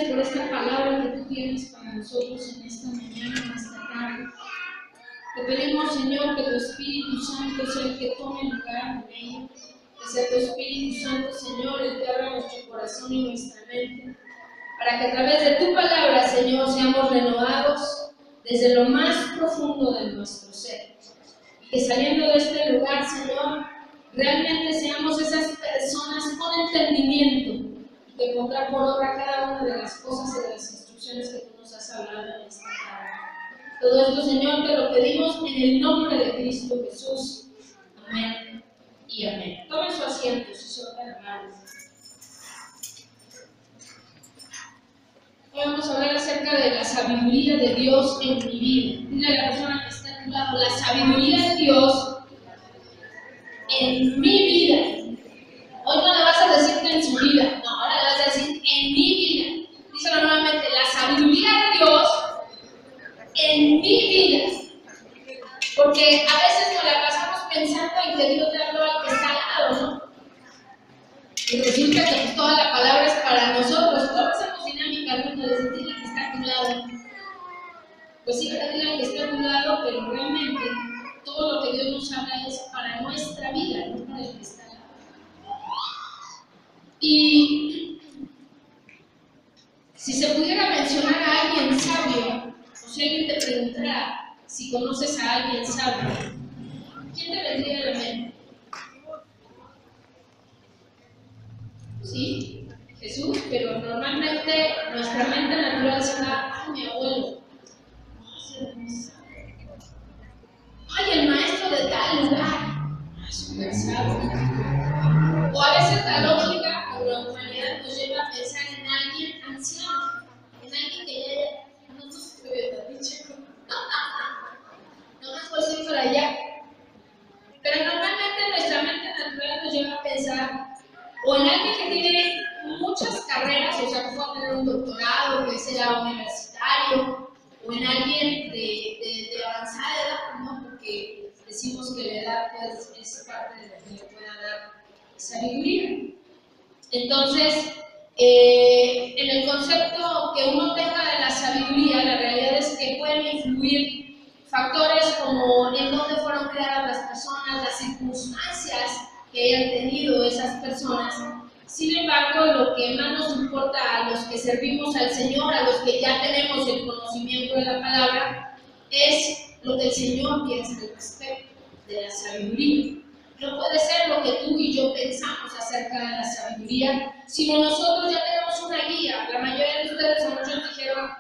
gracias por esta palabra que tú tienes para nosotros en esta mañana, en esta tarde. Te pedimos, Señor, que tu Espíritu Santo sea el que tome lugar en ello. Que sea tu Espíritu Santo, Señor, el que abra nuestro corazón y nuestra mente, para que a través de tu palabra, Señor, seamos renovados desde lo más profundo de nuestro ser. Y que saliendo de este lugar, Señor, realmente seamos esas personas con entendimiento de pondrá por obra cada una de las cosas y de las instrucciones que tú nos has hablado en esta tarde. Todo esto, Señor, te lo pedimos en el nombre de Cristo Jesús. Amén y amén. Tomen su asiento, si son tan amables. Hoy vamos a hablar acerca de la sabiduría de Dios en mi vida. Dile a la persona que está a tu lado, la sabiduría de Dios en mi vida. Hoy no le vas a decir que en su vida, no, ahora le vas a decir en mi vida. Díselo nuevamente, la sabiduría de Dios en mi vida. Porque a veces nos la pasamos pensando en que Dios le habló al que está al lado, ¿no? Y resulta que toda la palabra es para nosotros. ¿Cómo hacemos dinámica, ¿no? De decirle que está a tu lado? Pues sí, dile al que está a tu lado, pero realmente todo lo que Dios nos habla es para nuestra vida, no para el que está al lado. Y si se pudiera mencionar a alguien sabio, o si alguien te preguntara si conoces a alguien sabio, ¿quién te vendría a la mente? Sí, Jesús, pero normalmente nuestra mente natural será, ay, mi abuelo, ay, el maestro de tal lugar, ay, súper sabio. O a veces la lógica o la humanidad nos lleva a pensar en alguien anciano, en alguien que ya no nos puede dar dicho. No más por ir para allá. Pero normalmente nuestra mente natural nos lleva a pensar o en alguien que tiene muchas carreras, o sea, que puede tener un doctorado, que sea universitario, o en alguien de avanzada edad, ¿no? Porque decimos que la edad pues, es parte de lo que le pueda dar sabiduría. Entonces, en el concepto que uno tenga de la sabiduría, la realidad es que pueden influir factores como en dónde fueron creadas las personas, las circunstancias que hayan tenido esas personas. Sin embargo, lo que más nos importa a los que servimos al Señor, a los que ya tenemos el conocimiento de la palabra, es lo que el Señor piensa al respecto de la sabiduría. No puede ser lo que tú y yo pensamos acerca de la sabiduría, sino nosotros ya tenemos una guía. La mayoría de ustedes, o muchos dijeron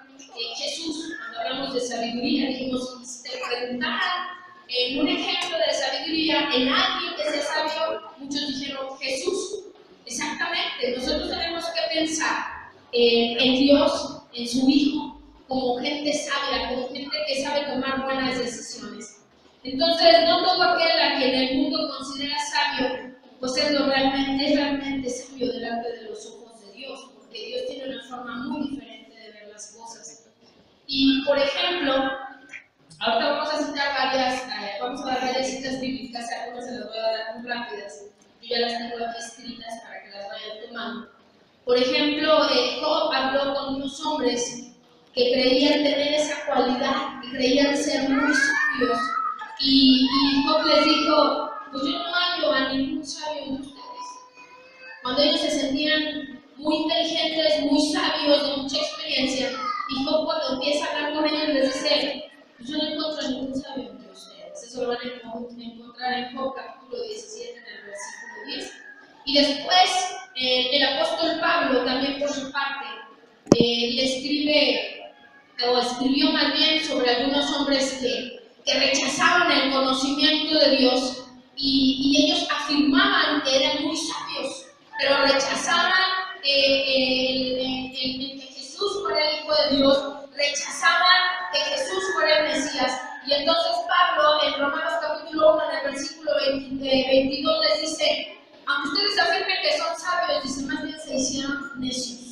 Jesús, cuando hablamos de sabiduría, dijimos, si te preguntaran en un ejemplo de sabiduría, en alguien que sea sabio, muchos dijeron Jesús. Exactamente, nosotros tenemos que pensar en Dios, en su Hijo, como gente sabia, como gente que sabe tomar buenas decisiones. Entonces, no todo aquel a quien el mundo considera sabio, pues es realmente sabio delante de los ojos de Dios, porque Dios tiene una forma muy diferente de ver las cosas. Y, por ejemplo, ahorita vamos a dar varias citas bíblicas, algunas se las voy a dar muy rápidas, yo ya las tengo aquí escritas para que las vayan tomando. Por ejemplo, Job habló con unos hombres que creían tener esa cualidad, que creían ser muy sabios, y Job les dijo, pues yo no hallo a ningún sabio de ustedes. Cuando ellos se sentían muy inteligentes, muy sabios, de mucha experiencia, y Job cuando empieza a hablar con ellos les dice, pues yo no encuentro a ningún sabio entre ustedes. Eso lo van a encontrar en Job capítulo 17, en el versículo 10. Y después, el apóstol Pablo, también por su parte, le escribió más bien sobre algunos hombres que rechazaban el conocimiento de Dios y ellos afirmaban que eran muy sabios, pero rechazaban que Jesús fuera el Hijo de Dios, rechazaban que Jesús fuera el Mesías. Y entonces Pablo, en Romanos capítulo 1, en el versículo 22, les dice, aunque ustedes afirmen que son sabios, dice, más bien se hicieron necios.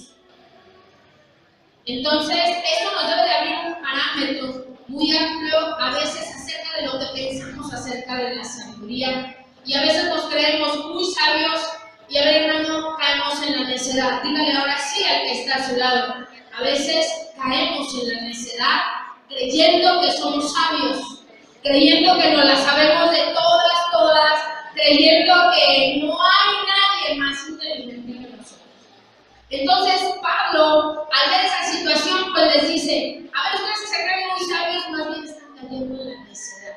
Entonces, esto nos debe de abrir un parámetro muy amplio, a veces acerca de lo que pensamos acerca de la sabiduría. Y a veces nos creemos muy sabios y a ver, hermano, caemos en la necedad. Dígale ahora sí al que está a su lado, A veces caemos en la necedad creyendo que somos sabios, creyendo que nos la sabemos de todas, creyendo que no hay nadie más inteligente que nosotros. Entonces Pablo, al ver esa situación, pues les dice, a ver, ustedes se creen muy sabios, más bien están cayendo en la necedad,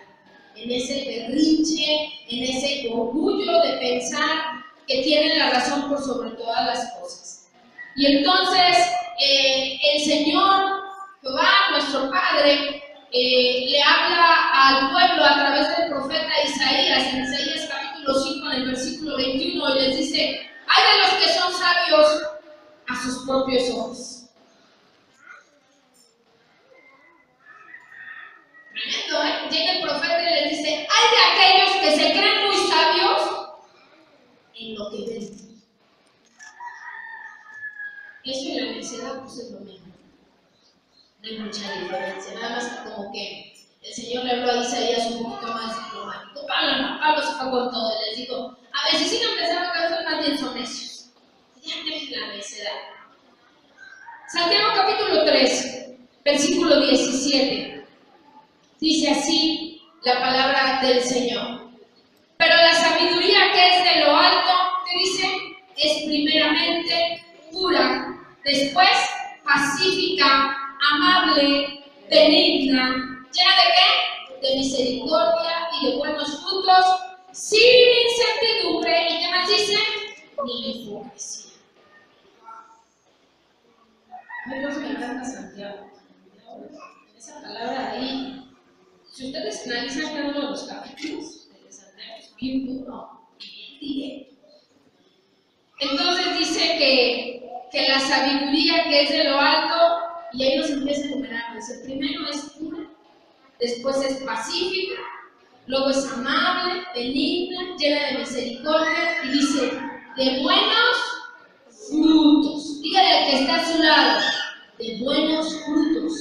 en ese berrinche, en ese orgullo de pensar que tienen la razón por sobre todas las cosas. Y entonces el Señor, Jehová, nuestro Padre, le habla al pueblo a través del profeta Isaías, en Isaías capítulo 5, en el versículo 21, y les dice, hay de los que son sabios a sus propios ojos. Tremendo, ¿eh? Llega el profeta y les dice, hay de aquellos que se creen muy sabios en lo que ven. Eso y la necedad pues es lo mismo. No hay mucha diferencia, nada más que como que el Señor le habló a Isaías un poquito más diplomático. Pablo se fue con todo y les dijo, a ver, si no pensaban que ustedes más bien son necios. Ya tienen la necedad. Santiago capítulo 3, versículo 17. Dice así la palabra del Señor. Pero la sabiduría que es de lo alto, ¿qué dice? Es primeramente pura, después pacífica, amable, benigna, llena de ¿qué? De misericordia y de buenos frutos, sin incertidumbre, ¿y qué más dice? Ni hipocresía. A mí me encanta Santiago. Esa palabra ahí, si ustedes analizan cada uno de los capítulos de Santiago, es bien duro, bien directo. Entonces dice que la sabiduría que es de lo alto, y ahí nos empieza a enumerar, pues el primero es pura, después es pacífica, luego es amable, benigna, llena de misericordia, y dice, de buenos frutos. Dígale al que está a su lado, de buenos frutos.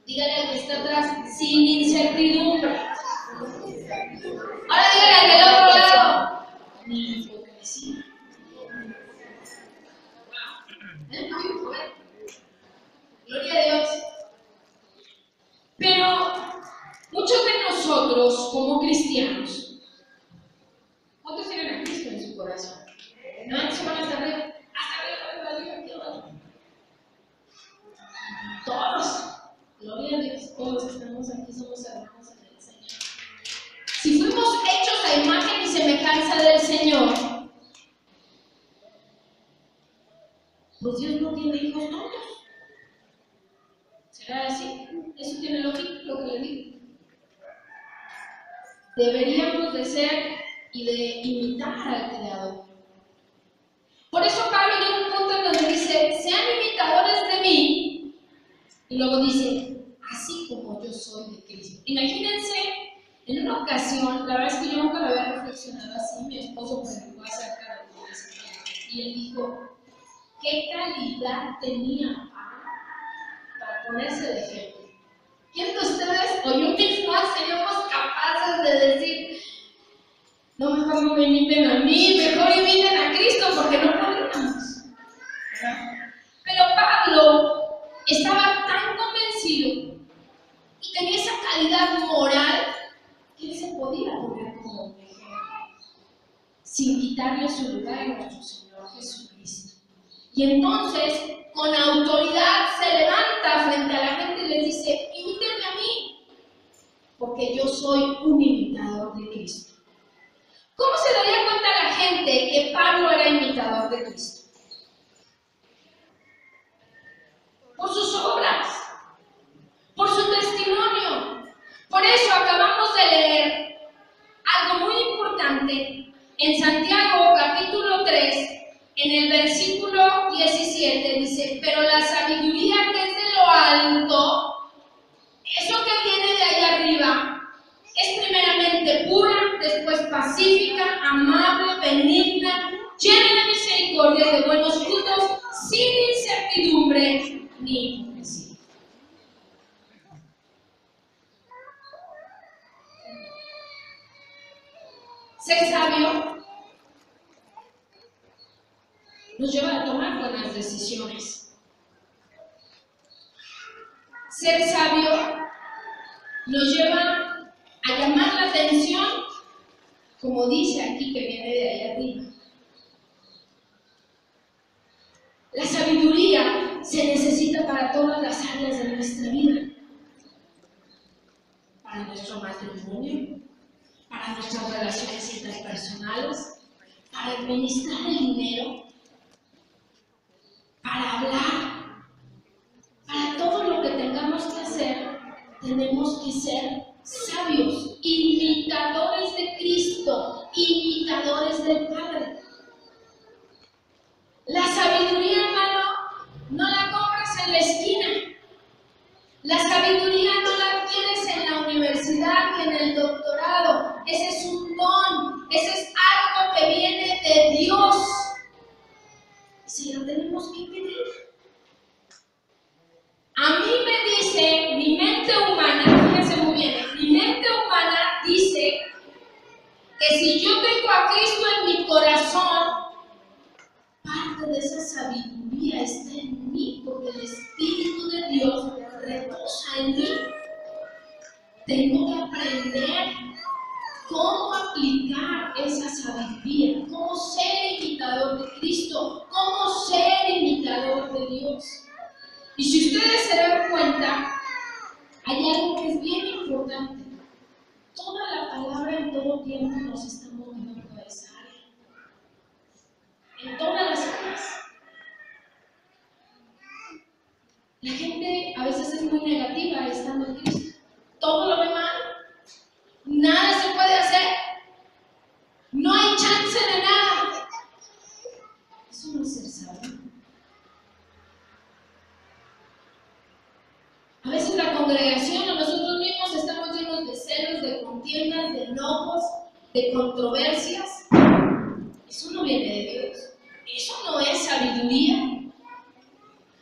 Dígale al que está atrás, sin incertidumbre. Ahora dígale al del otro lado, ni hipocresía. Gloria a Dios. Pero muchos de nosotros, como cristianos, ¿cuántos tienen a Cristo en su corazón? No, se van hasta arriba, aquí abajo. Todos. Gloria a Dios, todos los que estamos aquí somos hermanos en el Señor. Si fuimos hechos a imagen y semejanza del Señor, pues Dios no tiene hijos tontos. ¿Será así? Eso tiene lógica lo que le digo. Deberíamos de ser y de imitar al Creador. Por eso Pablo llega a un punto en donde dice, sean imitadores de mí, y luego dice, así como yo soy de Cristo. Imagínense, en una ocasión, la verdad es que yo nunca lo había reflexionado así, mi esposo predicó acerca de eso, y él dijo, ¿qué calidad tenía para ponerse de ejemplo? ¿Quién de ustedes o yo misma seríamos capaces de decir, no, mejor no me imiten a mí, mejor imiten a Cristo, porque no podríamos? Pero Pablo estaba tan convencido y tenía esa calidad moral que él se podía poner como ejemplo, sin quitarle su lugar a nuestro Señor Jesucristo. Y entonces, con autoridad, se levanta frente a la gente y les dice, imítenme a mí, porque yo soy un imitador de Cristo. ¿Cómo se daría cuenta la gente que Pablo era imitador de Cristo? Por sus obras, por su testimonio. Por eso acabamos de leer algo muy importante en Santiago capítulo 3, en el versículo 17, dice, pero la sabiduría que es de lo alto, eso que viene de allá arriba, es primeramente pura, después pacífica, amable, benigna, llena de misericordia y de buenos frutos, sin incertidumbre ni hipocresía. Ser sabio nos lleva a tomar buenas decisiones. Ser sabio nos lleva a llamar la atención, como dice aquí que viene de ahí arriba. La sabiduría se necesita para todas las áreas de nuestra vida. Para nuestro matrimonio, para nuestras relaciones interpersonales, para administrar el dinero, para hablar, para todo lo que tengamos que hacer, tenemos que ser sabios, imitadores de Cristo, imitadores del Padre. La sabiduría, hermano, no la compras en la esquina. La sabiduría no la adquieres en la universidad ni en el doctorado. Ese es un don, ese es algo que viene de Dios. Y se lo tenemos que pedir. A mí me dice, mi mente humana, fíjense muy bien, mi mente humana dice que si yo tengo a Cristo en mi corazón, parte de esa sabiduría está en mí, porque el Espíritu de Dios reposa en mí. Tengo que aprender cómo aplicar esa sabiduría, cómo ser imitador de Cristo, cómo ser imitador de Dios. Y si ustedes se dan cuenta, hay algo que es bien importante. Toda la palabra en todo tiempo nos está moviendo a esa área. En todas las áreas. La gente a veces es muy negativa estando en Cristo. Todo lo ve mal. Nada se puede hacer. No hay chance de nada. Eso no es ser sabio. A veces la congregación o nosotros mismos estamos llenos de celos, de contiendas, de enojos, de controversias. Eso no viene de Dios. Eso no es sabiduría.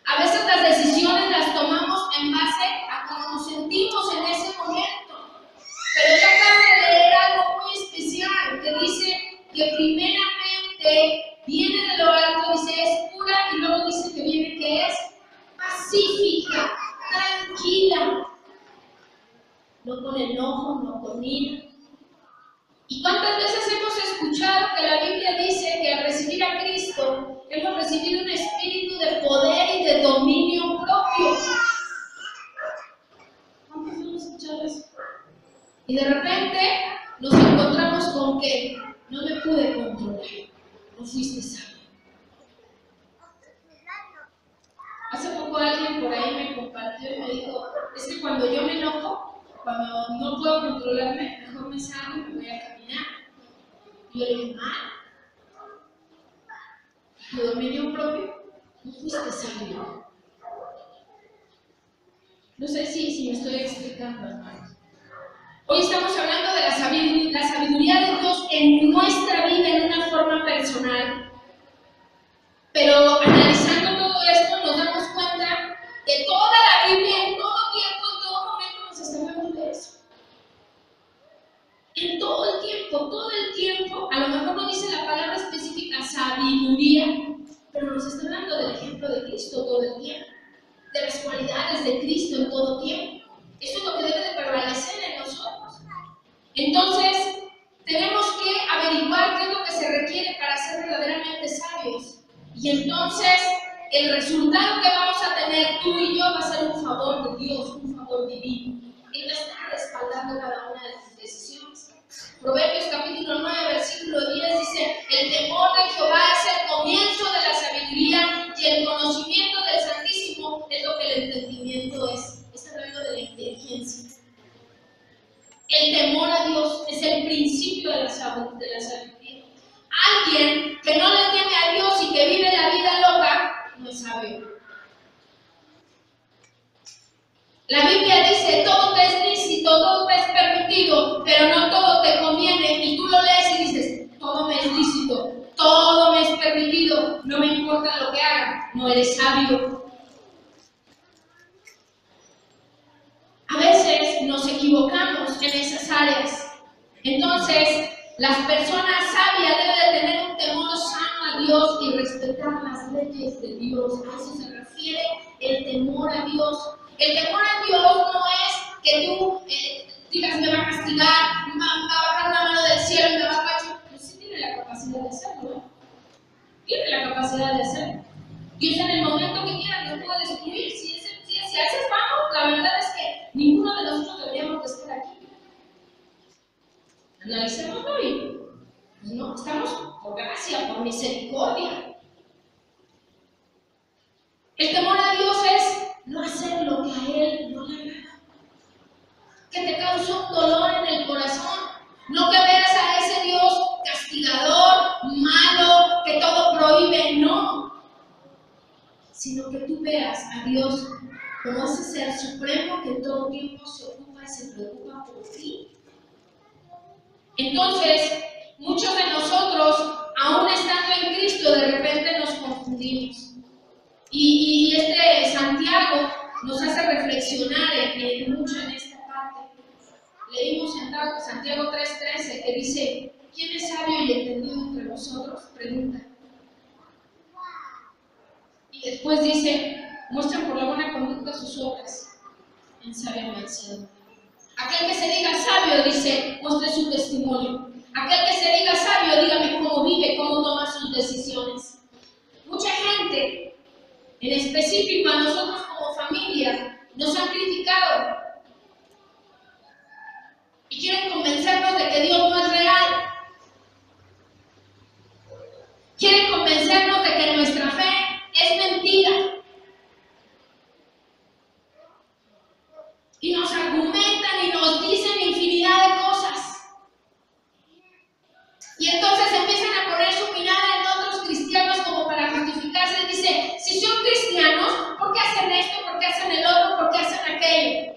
A veces las decisiones las tomamos en base a cómo nos sentimos en ese momento. Pero yo acabo de leer algo muy especial que dice que primeramente viene de lo alto, dice es pura, y luego dice que viene que es pacífica, tranquila, no con enojo, no con ira. ¿Y cuántas veces hemos escuchado que la Biblia dice que al recibir a Cristo hemos recibido un espíritu de poder y de dominio propio? ¿Cuántos hemos escuchado eso? Y de repente nos encontramos con que no me pude controlar, no fuiste sabio. Hace poco alguien por ahí me compartió y me dijo, es que cuando yo me enojo, cuando no puedo controlarme, mejor me salgo y me voy a caminar. Y yo le dije, tu dominio propio, no fuiste sabio. No sé si me estoy explicando, hermanos. Hoy estamos hablando de la sabiduría de Dios en nuestra vida, en una forma personal. Pero analizando todo esto, nos damos cuenta que toda la Biblia, en todo tiempo, en todo momento, nos está hablando de eso. En todo el tiempo, a lo mejor no dice la palabra específica sabiduría, pero nos está hablando del ejemplo de Cristo todo el tiempo, de las cualidades de Cristo en todo tiempo. Eso es lo que debe de prevalecer en nosotros. Entonces, tenemos que averiguar qué es lo que se requiere para ser verdaderamente sabios. Y entonces, el resultado que vamos a tener tú y yo va a ser un favor de Dios, un favor divino. Él está respaldando cada una de tus decisiones. Proverbios capítulo 9, versículo 10 dice, el temor de Jehová es el comienzo de la sabiduría y el conocimiento del Santísimo es lo que el entendimiento es. Está hablando de la inteligencia. El temor a Dios es el principio de la sabiduría. Alguien que no le teme a Dios y que vive la vida loca, no es sabio. La Biblia dice, todo te es lícito, todo te es permitido, pero no todo te conviene. Y tú lo lees y dices, todo me es lícito, todo me es permitido, no me importa lo que haga, no eres sabio. A veces nos equivocamos en esas áreas. Entonces, las personas sabias deben de tener un temor sano a Dios y respetar las leyes de Dios. A eso se refiere el temor a Dios. El temor a Dios no es que tú digas me va a castigar, va a bajar una mano del cielo y me va a cachar. Pues sí tiene la capacidad de hacerlo, ¿eh? Tiene la capacidad de hacerlo. Dios en el momento que quiera nos puede destruir. Si a veces vamos, la verdad es que ninguno de nosotros deberíamos de estar aquí. Analicémoslo y no, estamos por gracia, por misericordia. El temor a Dios es no hacer lo que a Él no le agrada, que te cause un dolor en el corazón, no que veas a ese Dios castigador, malo, que todo prohíbe, no, sino que tú veas a Dios como ese ser supremo que en todo tiempo se ocupa y se preocupa por ti. Entonces, muchos de nosotros, aún estando en Cristo, de repente nos confundimos. Y Santiago nos hace reflexionar mucho en esta parte. Leímos en Santiago 3:13 que dice: ¿quién es sabio y entendido entre vosotros? Pregunta. Y después dice: muestren por la buena conducta sus obras en sabia mansedumbre. Aquel que se diga sabio, dice, muestre su testimonio. Aquel que se diga sabio, dígame cómo vive, cómo toma sus decisiones. Mucha gente, en específico a nosotros como familia, nos han criticado y quieren convencernos de que Dios no es real. Quieren convencernos de que nuestra fe es mentira. Y nos argumentan y nos dicen infinidad de cosas. Y entonces empiezan a poner su mirada en otros cristianos como para justificarse. Dice, si son cristianos, ¿por qué hacen esto? ¿Por qué hacen el otro? ¿Por qué hacen aquello?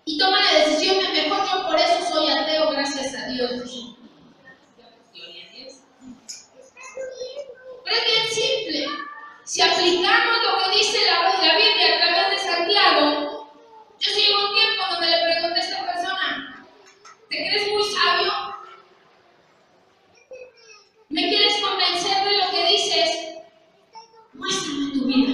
Y toman la decisión de mejor yo por eso soy ateo, gracias a Dios. Pero es bien simple. Si aplicamos lo que dice la Biblia a través de Santiago, yo sí llevo un tiempo donde le pregunté a esta persona, ¿te crees muy sabio? ¿Me quieres convencer de lo que dices? Muéstrame tu vida.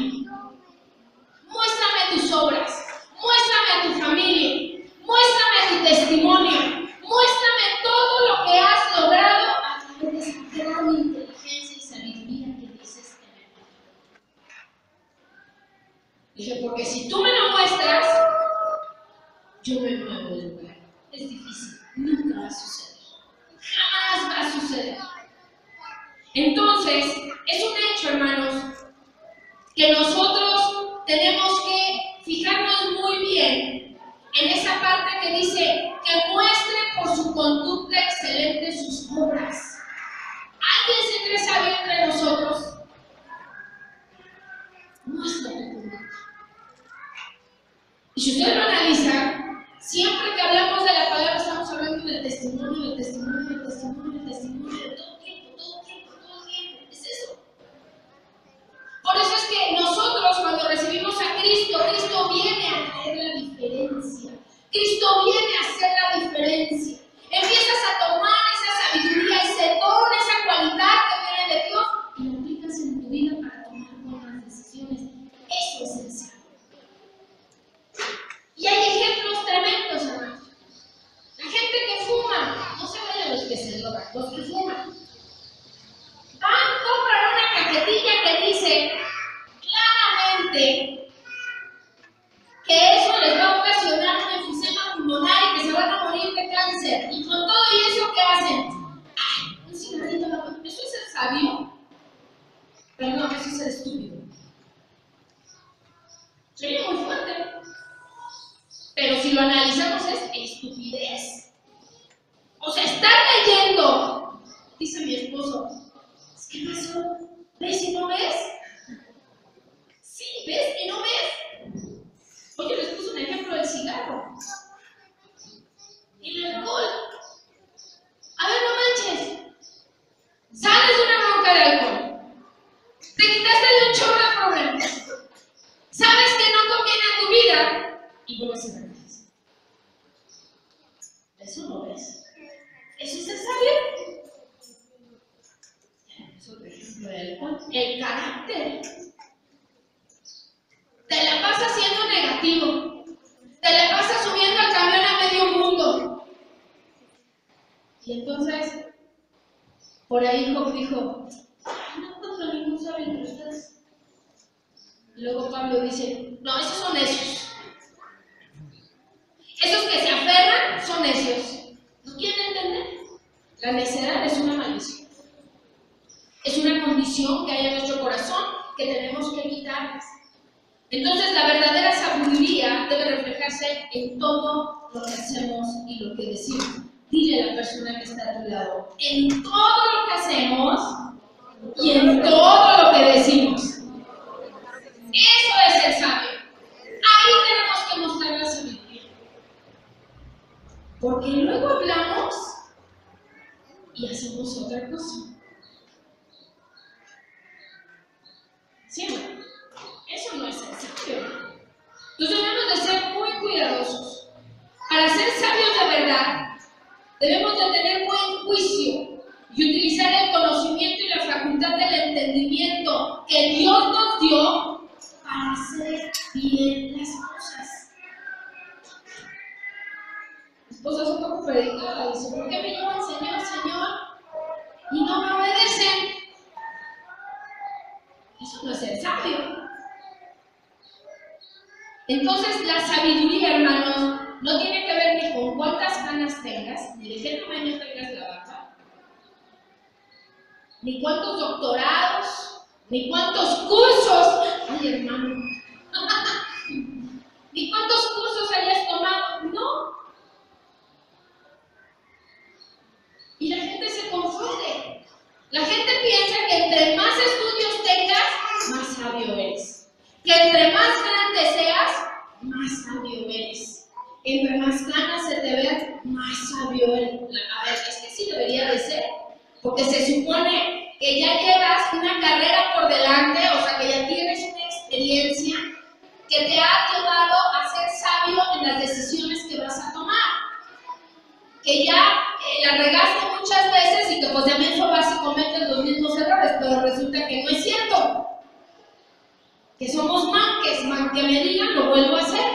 Muéstrame tus obras. Muéstrame a tu familia. Muéstrame tu testimonio. Muéstrame todo lo que has logrado a través de esa gran inteligencia y sabiduría que dices tener. Dije, porque si tú me lo muestras, yo me muevo del lugar. Es difícil. Nunca va a suceder. Jamás va a suceder. Entonces, es un hecho, hermanos, que nosotros tenemos que fijarnos muy bien en esa parte que dice que muestre por su conducta excelente sus obras. ¿Alguien se cree sabio entre nosotros? Muestra tu conducta. Y si usted lo analiza, siempre que hablamos de la palabra estamos hablando del testimonio, del testimonio, del testimonio, del testimonio, de todo tiempo, todo tiempo, todo tiempo. Es eso. Por eso es que nosotros cuando recibimos a Cristo, Cristo viene a traer la diferencia. Cristo viene a hacer la diferencia. Empiezas a tomar esa sabiduría, ese don, esa cualidad que viene de Dios y lo aplicas en tu vida para tomar buenas decisiones. Eso es el sabio. Y hay ejemplos tremendos, hermanos. La gente que fuma, no se vayan los que se drogan, los que fuman. Van, compran una cajetilla que dice claramente que eso les va a ocasionar un enfisema pulmonar y que se van a morir de cáncer. Y con todo y eso, ¿qué hacen? ¡Ay! Un cigarrito en la boca. ¿Eso es ser sabio? Pero no, eso es ser estúpido. Sería muy fuerte. Pero si lo analizamos es estupidez. O sea, estar leyendo, dice mi esposo, ¿qué pasó? ¿Ves y no ves? Sí, ¿ves y no ves? Oye, les puse un ejemplo del cigarro. Y el alcohol. A ver, no manches. Sales de una bronca de alcohol. Te quitaste de un chorro de problemas. Sabes que no conviene a tu vida y vuelves a ver. ¿Eso no ves? ¿Eso es sabio? Es otro ejemplo del alcohol. El carácter. Por ahí Job dijo, "Ay, no encuentro ningún sabio entre ustedes". Y luego Pablo dice, no, esos son necios. Esos que se aferran son necios. ¿No quieren entender? La necedad es una maldición. Es una condición que hay en nuestro corazón que tenemos que quitar. Entonces, la verdadera sabiduría debe reflejarse en todo lo que hacemos y lo que decimos. Dile a la persona que está a tu lado, en todo lo que hacemos y en todo lo que decimos. Eso es el sabio. Ahí tenemos que mostrar la sabiduría. Porque luego hablamos y hacemos otra cosa. ¿Sí o no? Eso no es ser sabio. Entonces debemos de ser muy cuidadosos. Para ser sabios de verdad, debemos de tener buen juicio y utilizar el conocimiento y la facultad del entendimiento que Dios nos dio para hacer bien las cosas. Mi esposa es un poco predicada, dice, ¿por qué me llaman Señor, Señor? Y no me obedecen. Eso no es ser sabio. Entonces, la sabiduría, hermanos, no tiene que ver ni con cuántas canas tengas, ni de qué tamaño tengas la barba, ni cuántos doctorados, ni cuántos cursos, ay hermano, ni cuántos cursos hayas tomado, no. Y la gente se confunde. La gente piensa que entre más estudios tengas, más sabio eres. Que entre más grande seas, más sabio eres. Entre más ganas se te vean, más sabio eres. A ver, es que sí debería de ser. Porque se supone que ya llevas una carrera por delante, o sea que ya tienes una experiencia que te ha llevado a ser sabio en las decisiones que vas a tomar. Que ya la regaste muchas veces y que pues de menso vas y cometes los mismos errores, pero resulta que no es cierto. Que somos manques, man que me digan lo vuelvo a hacer.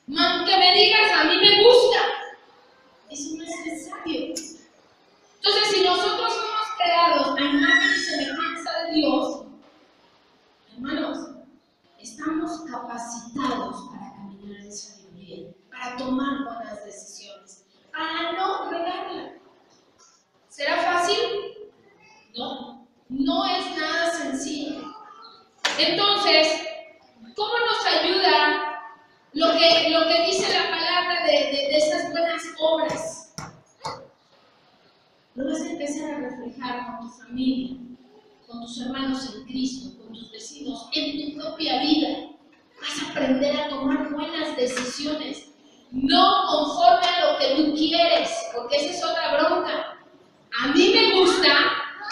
Man que me digas a mí me gusta. Eso no es ser sabio. Entonces, si nosotros somos creados a imagen y semejanza de Dios, hermanos, estamos capacitados para caminar en sabiduría, para tomar buenas decisiones, para no regarla. ¿Será fácil? No, no es nada sencillo. Entonces, ¿cómo nos ayuda lo que dice la palabra de estas buenas obras? Lo vas a empezar a reflejar con tu familia, con tus hermanos en Cristo, con tus vecinos, en tu propia vida. Vas a aprender a tomar buenas decisiones, no conforme a lo que tú quieres, porque esa es otra bronca. A mí me gusta,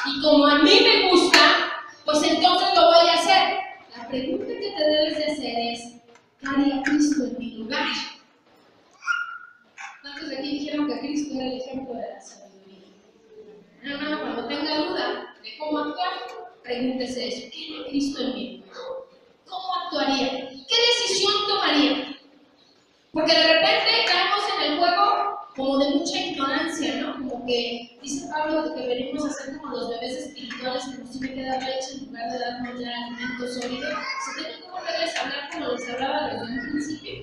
y como a mí me gusta, pues entonces lo voy a hacer. La pregunta que te debes de hacer es, ¿qué haría Cristo en mi lugar? ¿Cuántos de aquí dijeron que Cristo era el ejemplo de la sabiduría? Hermano, cuando tenga duda de cómo actuar, pregúntese eso. ¿Qué haría Cristo en mí? ¿Cómo actuaría? ¿Qué decisión tomaría? Porque de repente caemos en el juego como de mucha ignorancia, ¿no? Como que dice Pablo que deberíamos hacer como los bebés espirituales que nos tienen que dar leche en lugar de darnos ya alimento sólido. Se tienen que volverles a hablar como les hablaba desde un principio.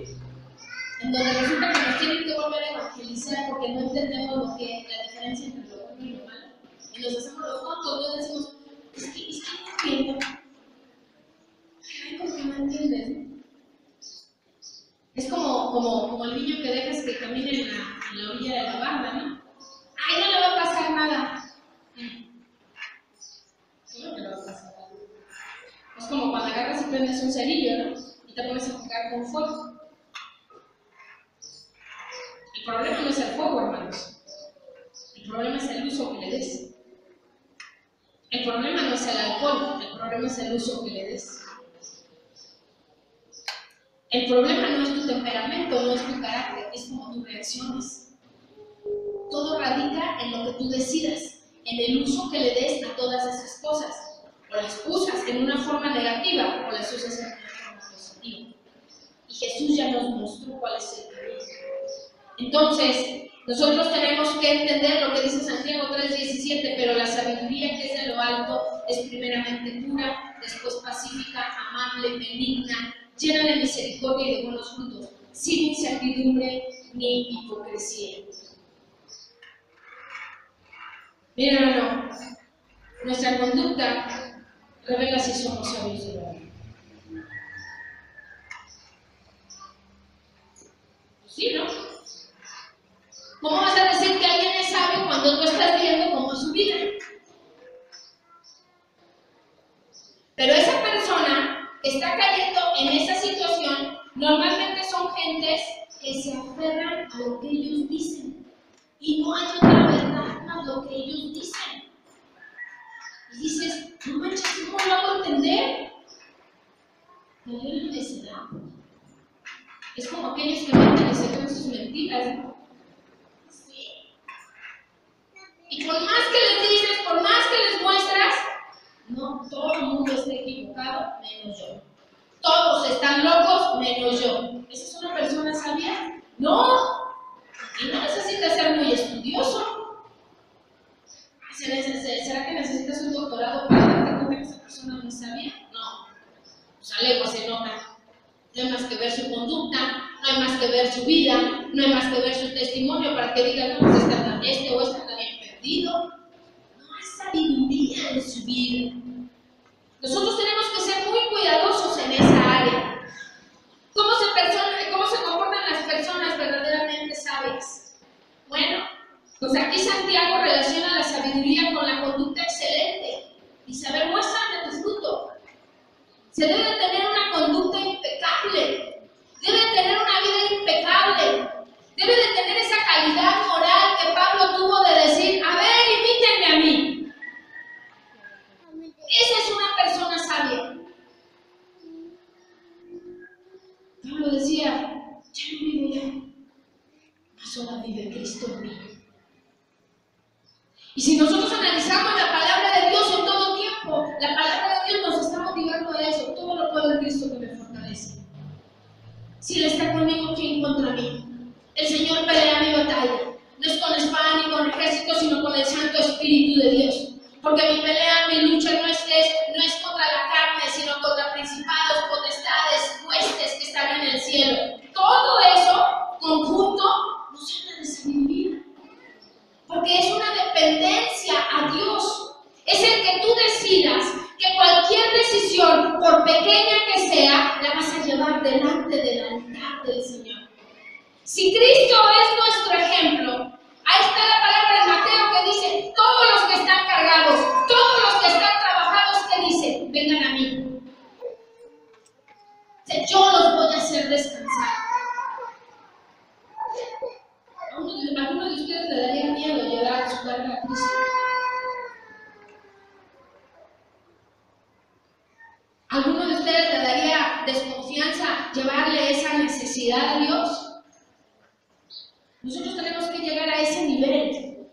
En donde resulta que nos tienen que volver a evangelizar porque no entendemos la diferencia entre lo bueno y lo malo. Y nos hacemos los tontos, ¿no? Decimos, es que no entiendo. Ay, ¿por qué no entiendes? Es como el niño que dejas que camine en la orilla de la barda, ¿no? Ay, no le va a pasar nada. No le va a pasar nada. Es como cuando agarras y prendes un cerillo, ¿no? Y te pones a jugar con fuego. El problema no es el fuego, hermanos. El problema es el uso que le des. El problema no es el alcohol, el problema es el uso que le des. El problema no es tu temperamento, no es tu carácter, es como tú reacciones. Todo radica en lo que tú decidas, en el uso que le des a todas esas cosas. O las usas en una forma negativa o las usas en una forma positiva. Y Jesús ya nos mostró cuál es el camino. Entonces, Nosotros tenemos que entender lo que dice Santiago 3:17, pero la sabiduría que es de lo alto es primeramente pura, después pacífica, amable, benigna, llena de misericordia y de buenos frutos, sin incertidumbre ni hipocresía. Miren, hermano, nuestra conducta revela si somos sabios de verdad. ¿Sí, no? ¿Cómo vas a decir que alguien es sabio cuando tú estás viendo cómo es su vida? Pero esa persona que está cayendo en esa situación normalmente son gentes que se aferran a lo que ellos dicen y no hay otra verdad más lo que ellos dicen. Y dices, no manches, ¿cómo lo hago entender? No hay una necesidad. Es como aquellos que mienten y se creen sus mentiras, ¿no? Sí. Y por más que les dices, por más que les muestras, no, todo el mundo está equivocado, menos yo. Todos están locos, menos yo. ¿Esa es una persona sabia? No. Y no necesita ser muy estudioso. ¿Será que necesitas un doctorado para darte cuenta que esa persona no es sabia? No. Pues a lejos se nota. No hay más que ver su conducta, no hay más que ver su vida, no hay más que ver su testimonio para que digan, no, pues este o esta está bien perdido. No hay sabiduría en su vida. Nosotros tenemos que ser muy cuidadosos en esa área. ¿Cómo se comportan las personas verdaderamente sabias? Bueno, pues aquí Santiago relaciona la sabiduría con la conducta excelente. Y saber, muéstrame tu fruto. Se debe de tener una conducta impecable, debe de tener una vida impecable, debe de tener esa calidad moral que Pablo tuvo de decir, a ver, imítenme a mí. Esa es una persona sabia. Pablo decía, ya no vivo yo, mas ahora vive Cristo en mí. Y si nosotros analizamos la palabra de Dios en todo tiempo, la palabra de Dios nos está motivando a eso. Todo lo puedo en Cristo que me fortalece. Si Él está conmigo, ¿quién contra mí? El Señor pelea mi batalla. No es con espada ni con ejército, sino con el Santo Espíritu de Dios. Porque mi pelea, mi lucha no es contra la carne, sino contra principados, potestades, huestes que están en el cielo. Todo eso, conjunto, nos habla de sabiduría. Porque es una dependencia a Dios. Es el que tú decidas que cualquier decisión, por pequeña que sea, la vas a llevar delante del altar del Señor. Si Cristo es nuestro ejemplo, ahí está la palabra de Mateo que dice, todos los que están cargados, todos los que están trabajados, que dice, vengan a mí. Yo los voy a hacer descansar. ¿A alguno de ustedes le daría miedo llevar su carga a Cristo? ¿A alguno de ustedes le daría desconfianza llevarle esa necesidad a Dios? Nosotros tenemos que llegar a ese nivel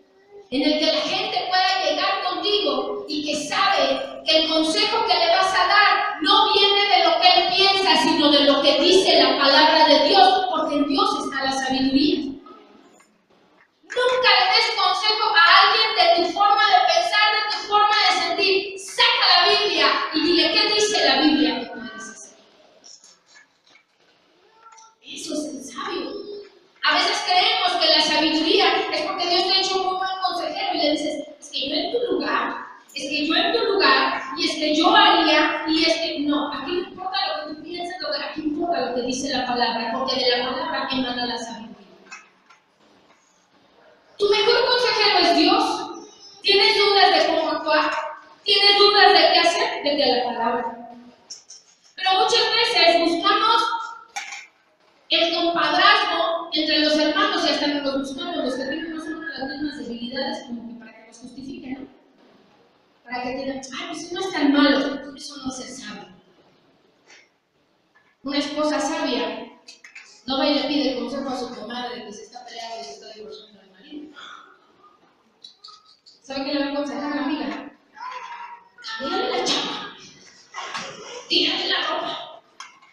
en el que la gente pueda llegar contigo y que sabe que el consejo que le vas a dar no viene de lo que él piensa, sino de lo que dice la palabra de Dios, porque en Dios está la sabiduría. Nunca le des consejo a alguien de tu forma de pensar, de tu forma de sentir. Saca la Biblia y dile, ¿qué dice la Biblia que tú debes hacer? Eso es el sabio. A veces creemos que la sabiduría es porque Dios te ha hecho un muy buen consejero y le dices, es que yo en tu lugar, es que yo en tu lugar, y es que yo haría, y es que no, aquí no importa lo que tú pienses, aquí importa lo que dice la palabra, porque de la palabra emana la sabiduría. Tu mejor consejero es Dios. ¿Tienes dudas de cómo actuar? ¿Tienes dudas de qué hacer? Vete a la palabra. Pero muchas veces buscamos el compadrazgo entre los hermanos y hasta nos buscamos los que tienen más o menos las mismas debilidades como que para que nos justifiquen, ¿no? Para que digan, ay, pues no es tan malo. Eso no es ser sabio. Una esposa sabia no va y le pide consejo a su comadre que se está peleando y se está divorciando del marido. ¿Sabe qué le va a aconsejar a la amiga? Cámbiale la chapa, tírale la ropa,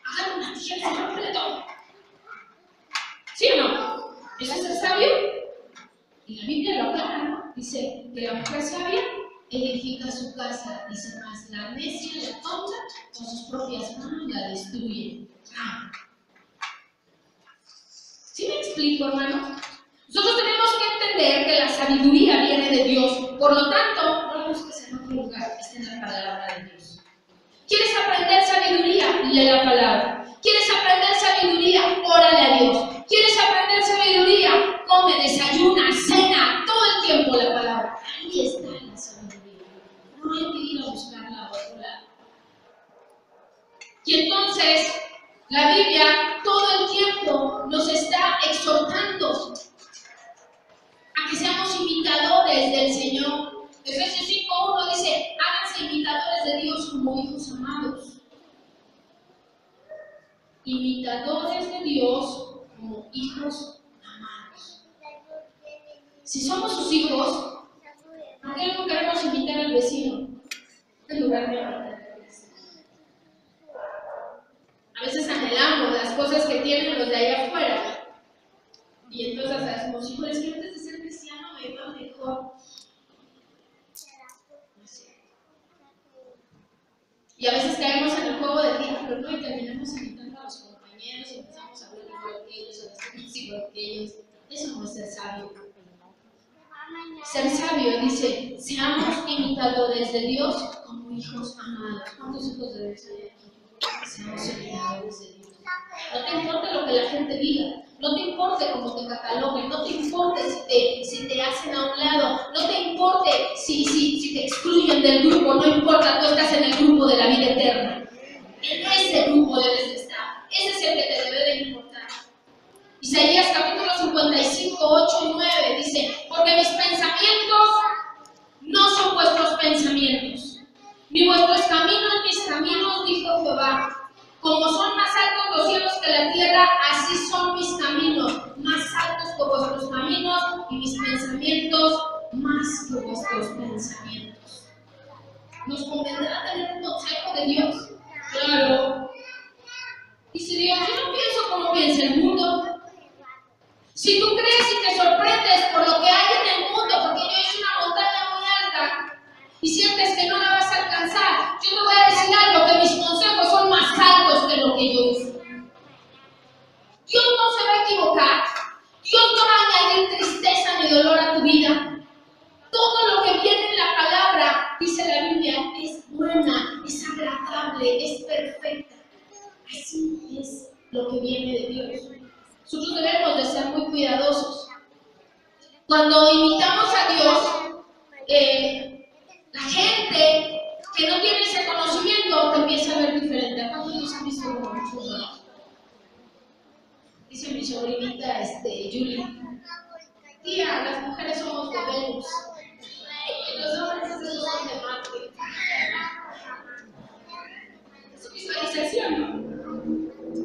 hágale una tijera y rómpele todo. ¿Sí o no? ¿Eso es ser sabio? Porque la mujer sabia edifica su casa, dice más, la necia la tonta con sus propias manos la destruye. ¿Sí me explico, hermano? Nosotros tenemos que entender que la sabiduría viene de Dios, por lo tanto, no la busques en otro lugar, está en la palabra de Dios. ¿Quieres aprender sabiduría? Lee la palabra. ¿Quieres aprender sabiduría? Órale a Dios. ¿Quieres aprender sabiduría? Come, desayuna, cena, todo el tiempo la palabra. Ahí está la sabiduría. No hay que ir a buscarla a otro lado. Y entonces, la Biblia todo el tiempo nos está exhortando a que seamos imitadores del Señor. Efesios 5:1 dice, háganse imitadores de Dios como hijos amados. Imitadores de Dios como hijos amados. Si somos sus hijos, ¿por qué no queremos imitar al vecino en lugar de imitar a Cristo? A veces anhelamos las cosas que tienen los de allá afuera. Y entonces decimos, híjole, es que antes de ser cristiano me iba mejor. Y a veces caemos en el juego del diablo, ¿no? Y terminamos imitando a los compañeros y empezamos a hablar igual que ellos, a vestirnos igual que ellos. Eso no es ser sabio. Ser sabio dice, seamos imitadores de Dios como hijos amados. ¿Cuántos hijos de Dios hay aquí? Seamos imitadores de Dios. No te importa lo que la gente diga, no te importe cómo te cataloguen, no te importe si te hacen a un lado, no te importe si te excluyen del grupo, no importa, tú estás en el grupo de la vida eterna. En ese grupo debes de estar, ese es el que te debe de importar. Isaías capítulo 55, 8 y 9 dice, porque mis pensamientos no son vuestros pensamientos, ni vuestros caminos mis caminos, dijo Jehová. Como son más altos los cielos que la tierra, así son mis caminos, más altos que vuestros caminos, y mis pensamientos más que vuestros pensamientos. ¿Nos convendrá tener un consejo de Dios? Claro. Dice Dios, yo no pienso como piensa el mundo. Si tú crees y te sorprendes por lo que hay en el mundo, porque yo hice una montaña muy alta, y sientes que no la vas a alcanzar, yo te voy a decir algo, que mis consejos son más altos que lo que yo hice. Dios no se va a equivocar, Dios no va a añadir tristeza ni dolor a tu vida. Todo lo que viene en la palabra, dice la Biblia, es buena, es agradable, es perfecta. Así es lo que viene de Dios. Nosotros debemos de ser muy cuidadosos. Cuando imitamos a Dios, la gente que no tiene ese conocimiento te empieza a ver diferente. ¿A cuántos nos han visto como muchos raros? Dice mi sobrinita Julie, tía, las mujeres somos de Venus, los hombres esos son de Marte. Es visualización, ¿no?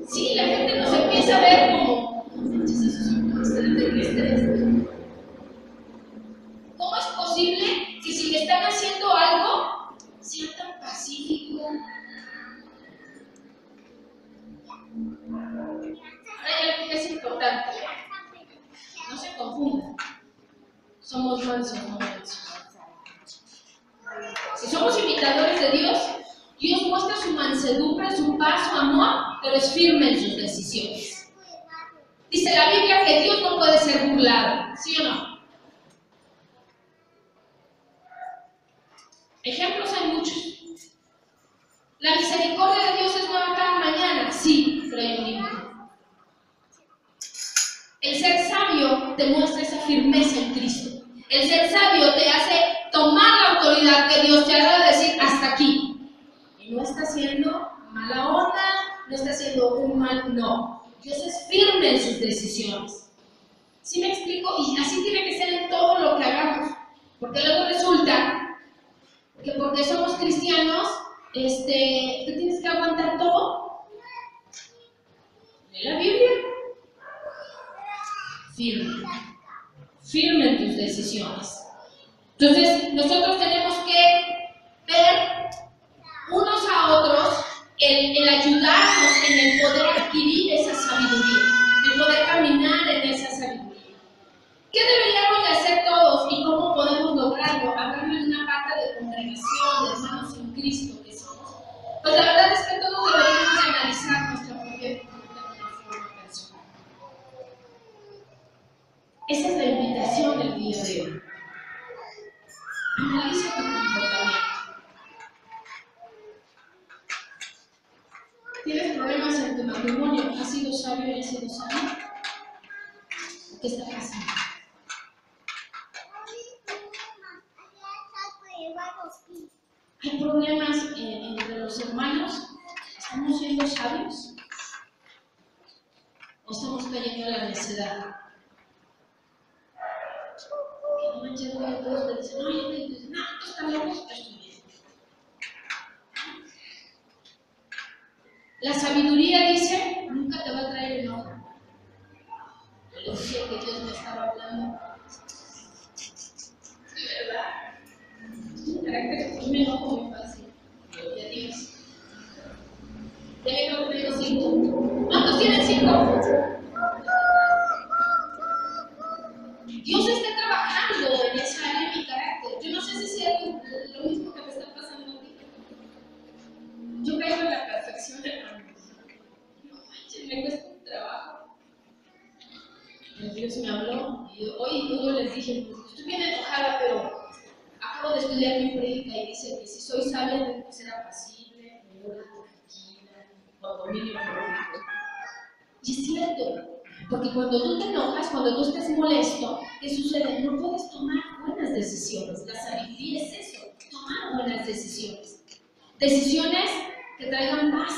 Sí, la gente nos empieza a ver como, esos son extraterrestres. ¿Cómo es posible que si le están haciendo algo, sea tan pacífico? Ahora hay algo que es importante. No se confundan. Somos mansos, no mansos. Si somos imitadores de Dios, Dios muestra su mansedumbre, su paz, su amor, pero es firme en sus decisiones. Dice la Biblia que Dios no puede ser burlado, ¿sí o no? Ejemplos hay muchos. La misericordia de Dios es nueva cada mañana, sí, pero hay un límite. El ser sabio te muestra esa firmeza en Cristo. El ser sabio te hace tomar la autoridad que Dios te ha dado, decir hasta aquí. Y no está haciendo mala onda, no está haciendo un mal, no. Dios es firme en sus decisiones. ¿Sí me explico? Y así tiene que ser en todo lo que hagamos. Porque luego resulta que porque somos cristianos, te tienes que aguantar todo. ¿Lee la Biblia? Firme en tus decisiones. Entonces, nosotros tenemos que ver unos a otros el ayudarnos en el poder adquirir esa sabiduría, el poder caminar en esa sabiduría. ¿Qué deberíamos de hacer todos y cómo podemos lograrlo? ¿Tienes problemas en tu matrimonio? ¿Has sido sabio y has sido sabio? ¿Qué está pasando? ¿Hay problemas entre los hermanos? ¿Estamos siendo sabios? ¿O estamos cayendo en la necedad? Que no manches, güey, todos te dicen, no, yo te digo, no, tú estás loco, estoy bien. La sabiduría dice, nunca te va a traer enojo. Le decía que Dios me estaba hablando. ¿De verdad? Un carácter, yo me enojo muy fácil. Gloria a Dios. Ya me creo que tengo 5. ¿Cuántos tienen 5? Dios está trabajando en esa área de mi carácter. Yo no sé si sea lo mismo que me está pasando a ti. Yo caigo en la perfección, hermanos. No manches, me cuesta un trabajo. Dios me habló y hoy les dije, estoy bien enojada, pero acabo de estudiar mi prédica y dice que si soy sabia tengo que ser apacible, tranquila, cuando mínimo. Y es cierto, porque cuando tú te enojas, cuando tú estás molesto, ¿qué sucede? No puedes tomar buenas decisiones. La sabiduría es eso, tomar buenas decisiones. Decisiones que traigan paz,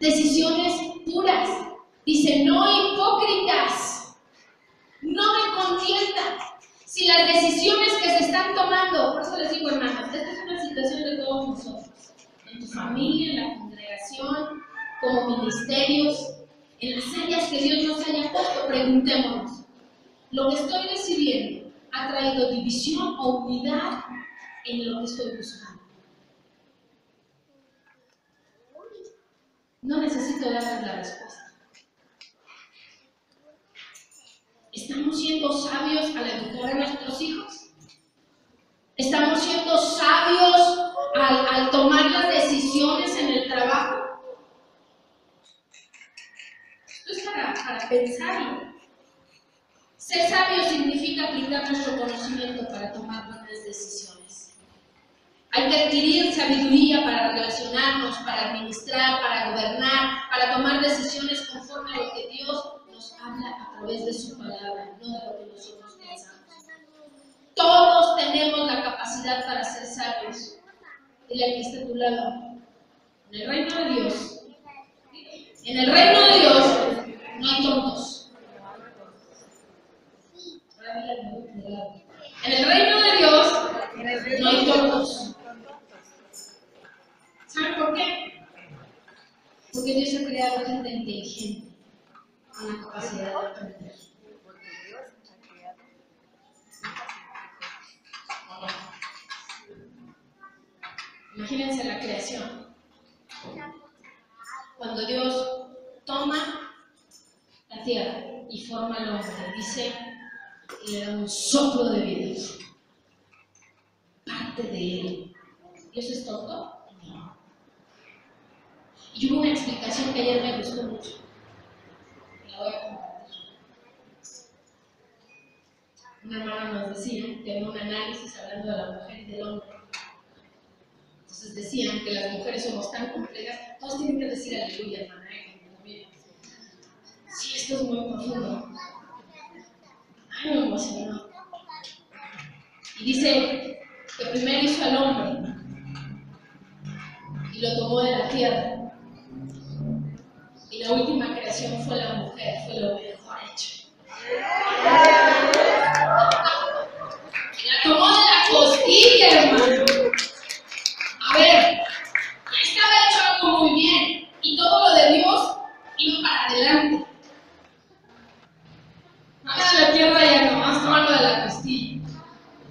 decisiones puras. Dice, no hipócritas, no me contiendan. Si las decisiones que se están tomando, por eso les digo, hermanos, esta es una situación de todos nosotros, en tu familia, en la congregación, como ministerios, en las áreas que Dios nos haya puesto, preguntémonos, ¿lo que estoy decidiendo ha traído división o unidad en lo que estoy buscando? No necesito darles la respuesta. ¿Estamos siendo sabios al educar a nuestros hijos? ¿Estamos siendo sabios al tomar las decisiones en el trabajo? Esto es para pensarlo. Ser sabio significa aplicar nuestro conocimiento para tomar buenas decisiones. Hay que adquirir sabiduría para relacionarnos, para administrar, para gobernar, para tomar decisiones conforme a lo que Dios nos habla a través de su palabra, no de lo que nosotros pensamos. Todos tenemos la capacidad para ser sabios. Dile al que está a tu lado, en el reino de Dios, en el reino de Dios no hay tontos. En el reino de Dios no hay tontos. ¿Saben por qué? Porque Dios ha creado gente inteligente con la capacidad de aprender. Imagínense la creación. Cuando Dios toma la tierra y forma al hombre, dice, y le da un soplo de vida. Parte de él. ¿Dios es tonto? No. Y hubo una explicación que ayer me gustó mucho. La voy a compartir. Una hermana nos decía que había un análisis hablando de la mujer y del hombre. Entonces decían que las mujeres somos tan complejas, todos tienen que decir aleluya, hermana. Sí, esto es muy profundo. Ay, me emocionó. Y dice que primero hizo al hombre y lo tomó de la tierra. Y la última creación fue la mujer, fue lo mejor hecho. La tomó de la costilla, hermano. A ver, ya estaba hecho algo muy bien. Y todo lo de Dios iba para adelante. Ahora la tierra ya nomás tomando de la costilla.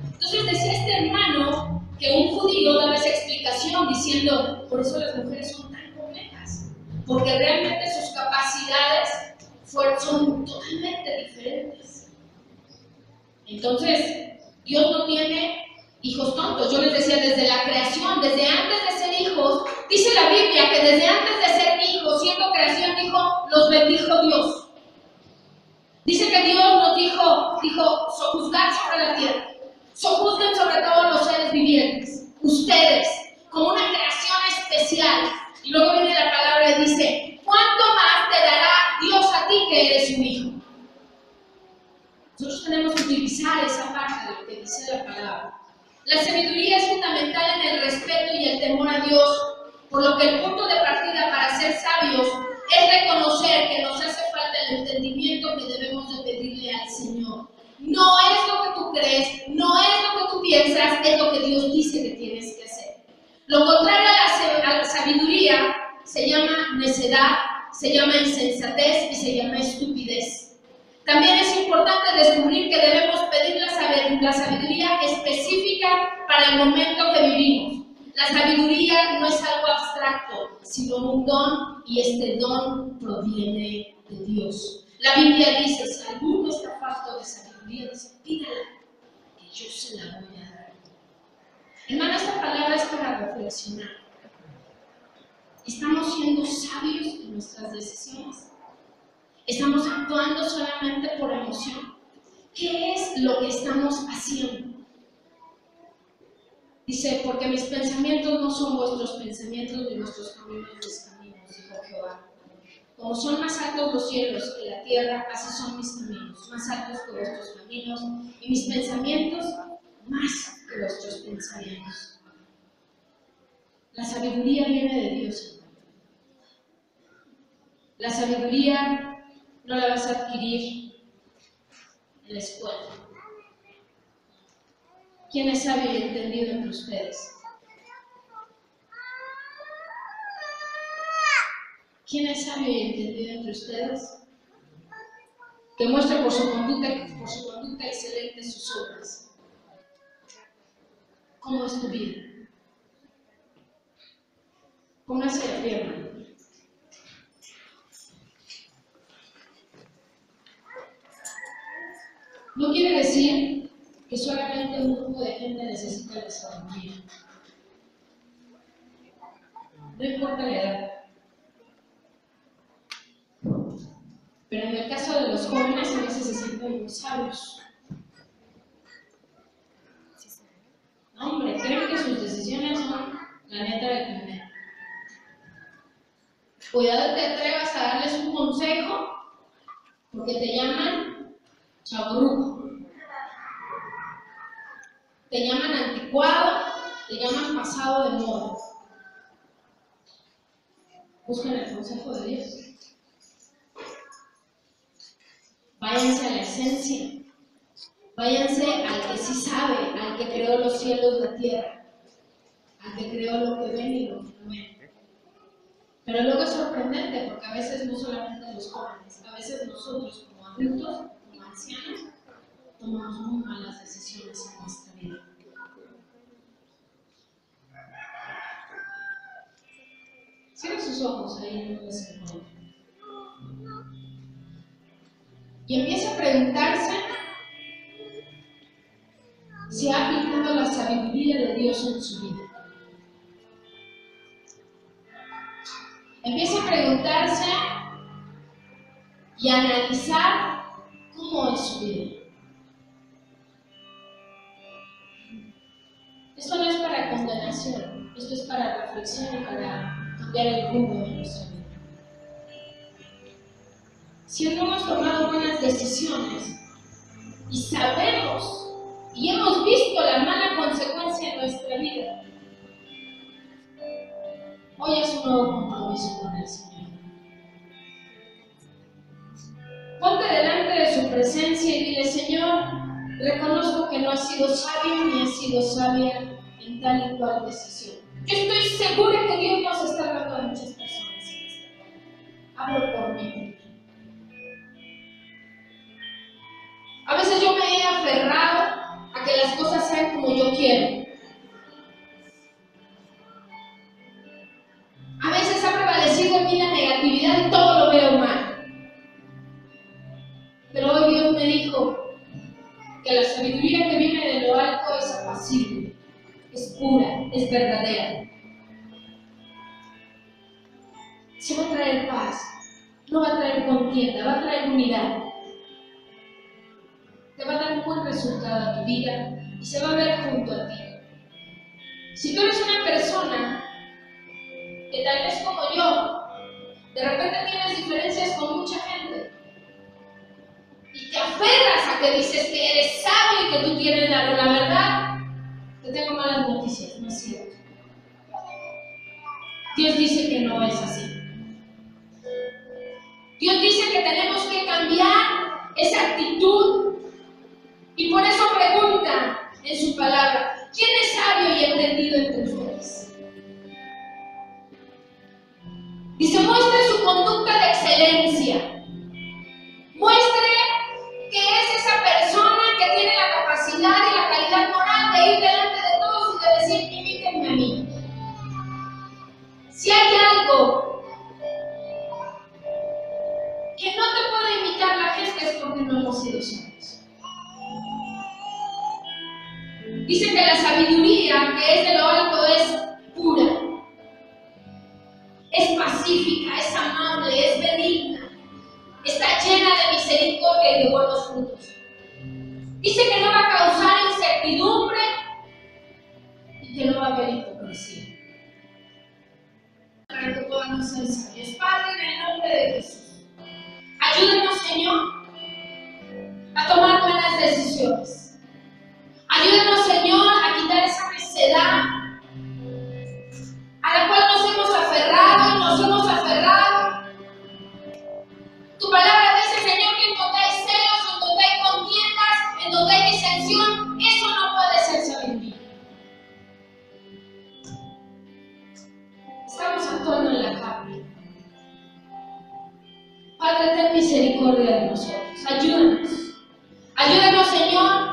Entonces decía este hermano que un judío daba esa explicación diciendo, por eso las mujeres son tan complejas, porque realmente sus capacidades son totalmente diferentes. Entonces, Dios no tiene hijos tontos. Yo les decía, desde la creación, desde antes de ser hijos, dice la Biblia que desde antes de ser hijos, siendo creación, los bendijo Dios. Dice que Dios nos dijo, sojuzgar sobre la tierra, sojuzguen sobre todos los seres vivientes, ustedes, como una creación especial. Y luego viene la palabra palabra y dice, ¿cuánto más te dará Dios a ti que eres un hijo? Nosotros tenemos que utilizar esa parte de lo que dice la palabra. La sabiduría es fundamental en el respeto y el temor a Dios, por lo que el punto de partida para ser sabios es reconocer que nos hace falta el entendimiento que debemos de pedirle al Señor. No es lo que tú crees, no es lo que tú piensas, es lo que Dios dice que tienes que hacer. Lo contrario a la sabiduría se llama necedad, se llama insensatez y se llama estupidez. También es importante descubrir que debemos pedir la sabiduría específica para el momento que vivimos. La sabiduría no es algo abstracto, sino un don, y este don proviene de Dios. La Biblia dice, si alguno está falto de sabiduría, dice, pídala, que yo se la voy a dar. Hermano, esta palabra es para reflexionar. ¿Estamos siendo sabios en nuestras decisiones? ¿Estamos actuando solamente por emoción? ¿Qué es lo que estamos haciendo? Dice, porque mis pensamientos no son vuestros pensamientos, ni vuestros caminos mis caminos, dijo Jehová. Como son más altos los cielos que la tierra, así son mis caminos, más altos que vuestros caminos, y mis pensamientos más que vuestros pensamientos. La sabiduría viene de Dios. La sabiduría no la vas a adquirir en la escuela. ¿Quién es sabio y entendido entre ustedes? ¿Quién es sabio y entendido entre ustedes? Que muestre por su conducta excelente sus obras. ¿Cómo es tu vida? Póngase de pie, hermano. No quiere decir que solamente un grupo de gente necesita la sabiduría. No importa la edad. Pero en el caso de los jóvenes a veces se sienten muy sabios. No, hombre, creen que sus decisiones son la neta de comer. Cuidado que te atrevas a darles un consejo porque te llaman chavorruco. Te llaman anticuado, te llaman pasado de moda. Busquen el consejo de Dios. Váyanse a la esencia. Váyanse al que sí sabe, al que creó los cielos, la tierra, al que creó lo que ven y lo que no ven. Pero luego es sorprendente porque a veces no solamente los jóvenes, a veces nosotros como adultos, como ancianos, tomamos muy malas decisiones en nuestra vida. Cierra sus ojos ahí en donde se encuentra. Y empieza a preguntarse si ha aplicado la sabiduría de Dios en su vida. Empieza a preguntarse y a analizar cómo es su vida. Esto no es para condenación, esto es para reflexión y para cambiar el rumbo de nuestra vida. Si no hemos tomado buenas decisiones y sabemos y hemos visto la mala consecuencia en nuestra vida, hoy es un nuevo compromiso con el Señor. Ponte delante de su presencia y dile, Señor, reconozco que no has sido sabio ni has sido sabia en tal y cual decisión. Yo estoy segura que Dios nos está hablando a muchas personas en esta hora. Hablo por mí. A veces yo me he aferrado a que las cosas sean como yo quiero. A veces ha prevalecido en mí la negatividad y todo lo veo mal. Pero hoy Dios me dijo que la sabiduría que viene de lo alto es apacible, es pura, es verdadera. Se va a traer paz, no va a traer contienda, va a traer unidad. Te va a dar un buen resultado a tu vida y se va a ver junto a ti. Si tú eres una persona que tal vez como yo De repente tienes diferencias con mucha gente y te aferras a que dices que eres sabio y que tú tienes la verdad. Te tengo malas noticias, no es cierto. Dios dice que no es así. Dios dice que tenemos que cambiar esa actitud. Y por eso pregunta en su palabra: ¿quién es sabio y entendido entre ustedes? Dice: muestre su conducta de excelencia. Muestre que es esa persona que tiene la capacidad y la calidad moral de ir delante de todos y de decir: imítenme a mí. Si hay algo que no te puede imitar la gente es porque no hemos sido sabios. Dice que la sabiduría que es de lo alto es pura, es pacífica, es amable, es benigna, está llena de misericordia y de buenos frutos. Dice que no va a causar incertidumbre y que no va a haber hipocresía. Para que podamos ser sabios. Padre, en el nombre de Jesús, ayúdanos, Señor, a tomar buenas decisiones. Ayúdanos, Señor, a quitar esa necedad a la cual nos hemos aferrado y nos hemos aferrado. Tu palabra dice, Señor, que en donde hay celos, en donde hay contiendas, en donde hay disensión, eso no puede ser sabiduría. Estamos actuando en la carne. Padre, ten misericordia de nosotros. Ayúdanos. Ayúdanos, Señor,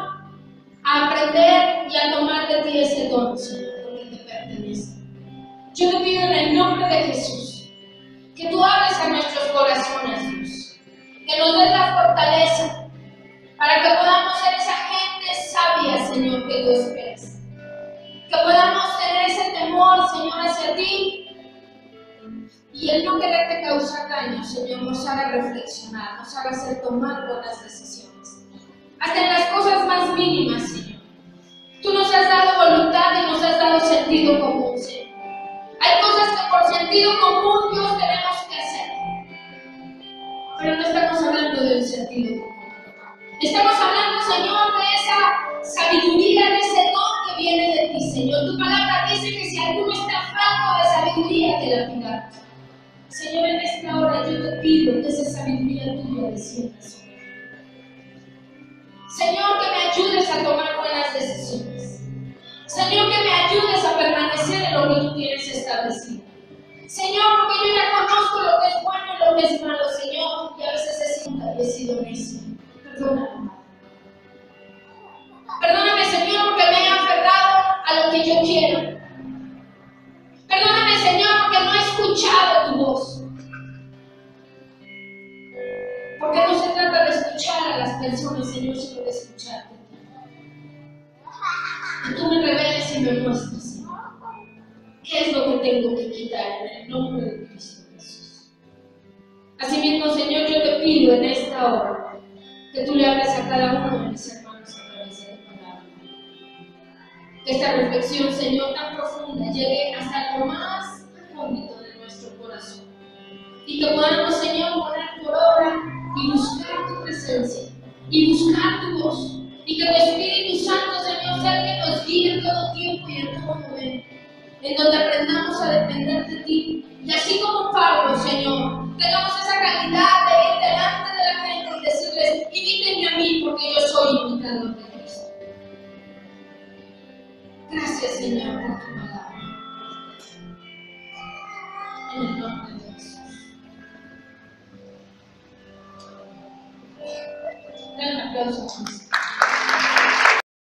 a aprender y a tomar de ti ese don, Señor, porque te pertenece. Yo te pido en el nombre de Jesús que tú hables a nuestros corazones, Dios, que nos des la fortaleza para que podamos ser esa gente sabia, Señor, que tú esperas, que podamos tener ese temor, Señor, hacia ti y el no quererte causar daño, Señor, nos haga reflexionar, nos haga hacer tomar buenas decisiones, hasta en las cosas más mínimas, Señor. Tú nos has dado voluntad y nos has dado sentido común, Señor. Hay cosas que por sentido común Dios tenemos que hacer, pero no estamos hablando del sentido común. Estamos hablando, Señor, de esa sabiduría, de ese don que viene de ti, Señor. Tu palabra dice que si alguno está falto de sabiduría, te la pidamos. Señor, en esta hora yo te pido que esa sabiduría tuya descienda sobre mí. Señor, que me ayudes a tomar buenas decisiones. Señor, que me ayudes a permanecer en lo que tú tienes establecido. Señor, porque yo ya conozco lo que es bueno y lo que es malo, Señor, y a veces he sido necio. Perdóname. Perdóname, Señor, porque me he aferrado a lo que yo quiero. Perdóname, Señor, porque no he escuchado tu voz. Porque no se trata de escuchar a las personas, Señor, sino de escucharte. Que tú me reveles y me muestres, Señor, qué es lo que tengo que quitar en el nombre de Cristo Jesús. Asimismo, Señor, yo te pido en esta hora que tú le hables a cada uno de mis hermanos a través de tu palabra. Que esta reflexión, Señor, tan profunda llegue hasta lo más recóndito de nuestro corazón. Y que podamos, Señor, poner por obra y buscar tu presencia y buscar tu voz. Y que tu Espíritu Santo, Señor, sea el que nos guíe en todo tiempo y en todo momento, en donde aprendamos a depender de ti. Y así como Pablo, Señor, tengamos esa calidad de ir delante de la gente y decirles: imítenme a mí porque yo soy imitador de Cristo. Gracias, Señor, por tu palabra. En el nombre de Jesús. Dale un aplauso.